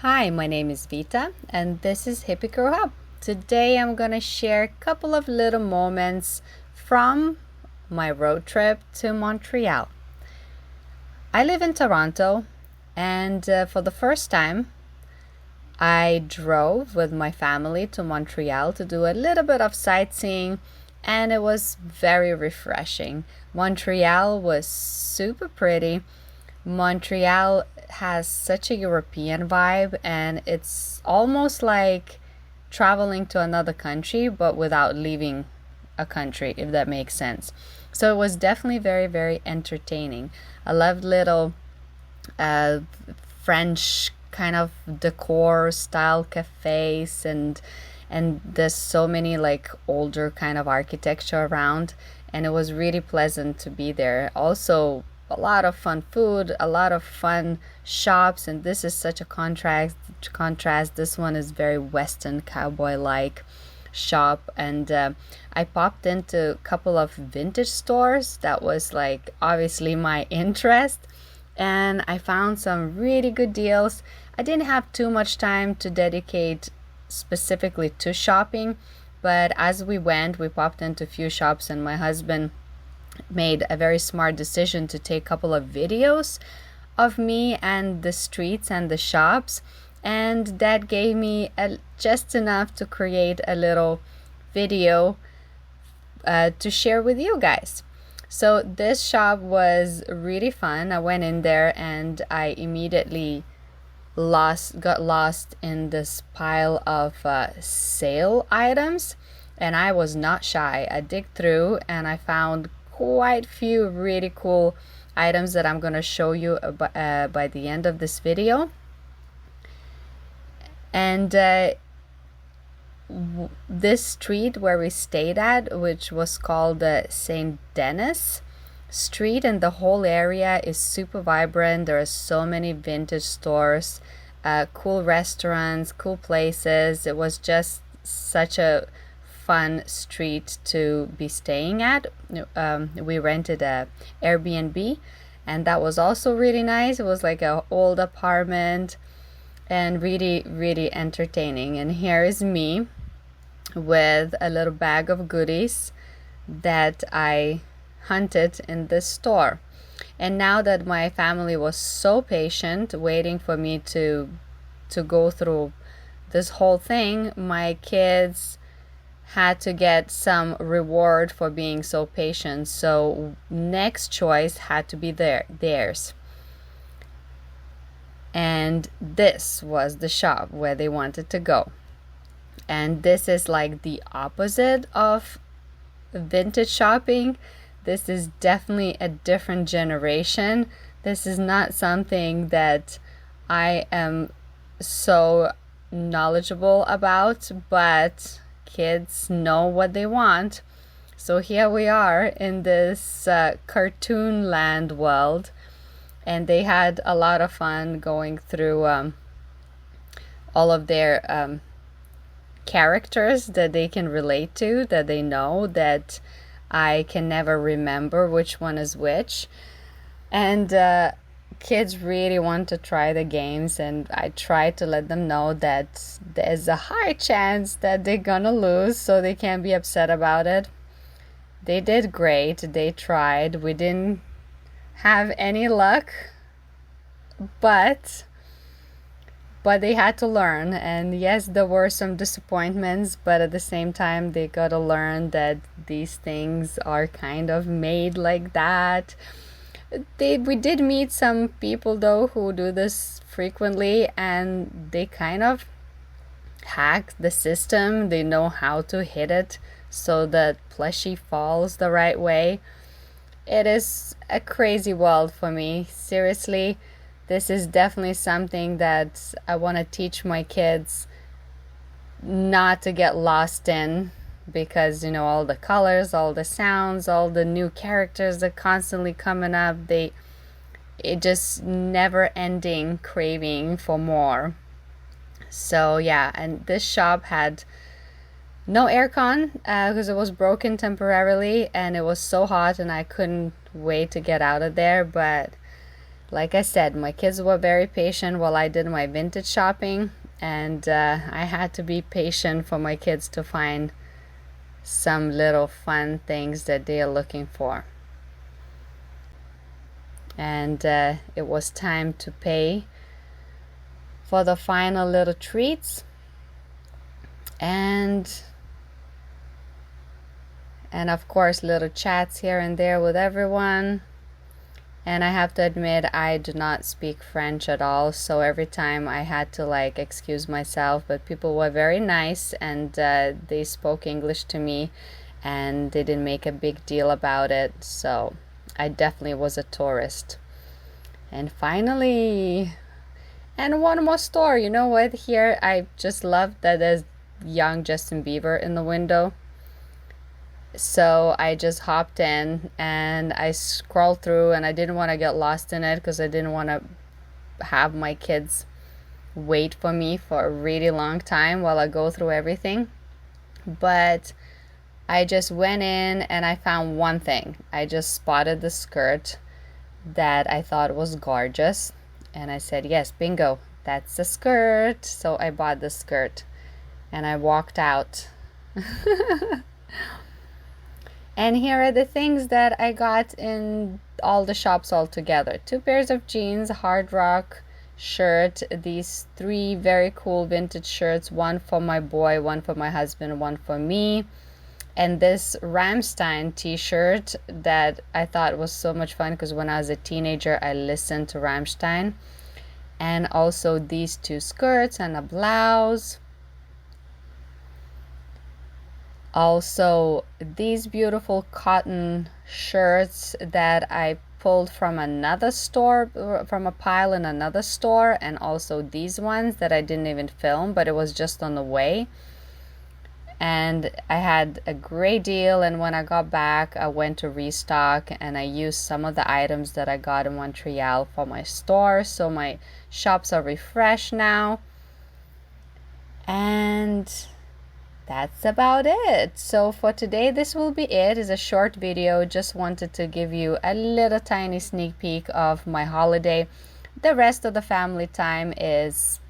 Hi, my name is Vita, and this is Hippie Girl Hub. Today I'm gonna share a couple of little moments from my road trip to Montreal. I live in Toronto, and for the first time, I drove with my family to Montreal to do a little bit of sightseeing, and it was very refreshing. Montreal was super pretty. Montreal has such a European vibe, and it's almost like traveling to another country but without leaving a country, if that makes sense. So it was definitely very, very entertaining. I loved little uh, French kind of decor style cafes, and there's so many like older kind of architecture around, and it was really pleasant to be there. Also, a lot of fun food, a lot of fun shops, and this is such a contrast. This one is very Western cowboy like shop, and I popped into a couple of vintage stores that was like obviously my interest, and I found some really good deals. I didn't have too much time to dedicate specifically to shopping, but as we went, we popped into a few shops, and my husband made a very smart decision to take a couple of videos of me and the streets and the shops, and that gave me just enough to create a little video to share with you guys. So this shop was really fun. I went in there and I immediately got lost in this pile of sale items, and I was not shy. I digged through and I found quite few really cool items that I'm going to show you by the end of this video. And this street where we stayed at, which was called St. Denis Street, and the whole area is super vibrant. There are so many vintage stores, cool restaurants, cool places. It was just such a fun street to be staying at. We rented a Airbnb, and that was also really nice. It was like an old apartment and really, really entertaining. And here is me with a little bag of goodies that I hunted in this store. And now that my family was so patient waiting for me to go through this whole thing, my kids had to get some reward for being so patient. So next choice had to be theirs. And this was the shop where they wanted to go. And this is like the opposite of vintage shopping. This is definitely a different generation. This is not something that I am so knowledgeable about, but kids know what they want. So here we are in this cartoon land world, and they had a lot of fun going through all of their characters that they can relate to, that they know, that I can never remember which one is which. And kids really want to try the games, and I try to let them know that there's a high chance that they're gonna lose, so they can't be upset about it. They did great. They tried. We didn't have any luck, but they had to learn. And yes, there were some disappointments, but at the same time they gotta learn that these things are kind of made like that. We did meet some people though who do this frequently, and they kind of hack the system. They know how to hit it so that plushie falls the right way. It is a crazy world for me. Seriously, this is definitely something that I want to teach my kids not to get lost in, because all the colors, all the sounds, all the new characters that constantly coming up, it just never ending craving for more. So yeah, and this shop had no aircon because it was broken temporarily, and it was so hot and I couldn't wait to get out of there. But like I said, my kids were very patient while I did my vintage shopping, and I had to be patient for my kids to find some little fun things that they are looking for. And it was time to pay for the final little treats, and of course little chats here and there with everyone. And I have to admit, I do not speak French at all, so every time I had to like excuse myself, but people were very nice, and they spoke English to me, and they didn't make a big deal about it, so I definitely was a tourist. And finally, and one more store, you know what, here I just love that there's young Justin Bieber in the window. So I just hopped in and I scrolled through, and I didn't want to get lost in it because I didn't want to have my kids wait for me for a really long time while I go through everything. But I just went in and I found one thing. I just spotted the skirt that I thought was gorgeous, and I said, yes, bingo, that's the skirt. So I bought the skirt and I walked out. And here are the things that I got in all the shops all together. 2 pairs of jeans, a Hard Rock shirt, these 3 very cool vintage shirts, one for my boy, one for my husband, one for me, and this Rammstein t-shirt that I thought was so much fun because when I was a teenager I listened to Rammstein. And also these 2 skirts and a blouse. Also these beautiful cotton shirts that I pulled from another store, from a pile in another store, and also these ones that I didn't even film, but it was just on the way. And I had a great deal, and when I got back I went to restock, and I used some of the items that I got in Montreal for my store, so my shops are refreshed now. And that's about it. So for today, this will be it. It's a short video. Just wanted to give you a little tiny sneak peek of my holiday. The rest of the family time is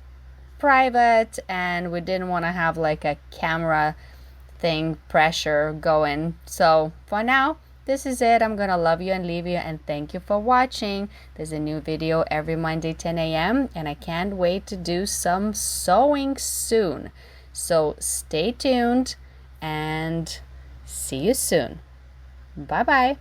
private, and we didn't want to have like a camera thing pressure going. So for now, this is it. I'm gonna love you and leave you, and thank you for watching. There's a new video every Monday 10 a.m. and I can't wait to do some sewing soon. So stay tuned and see you soon. Bye bye.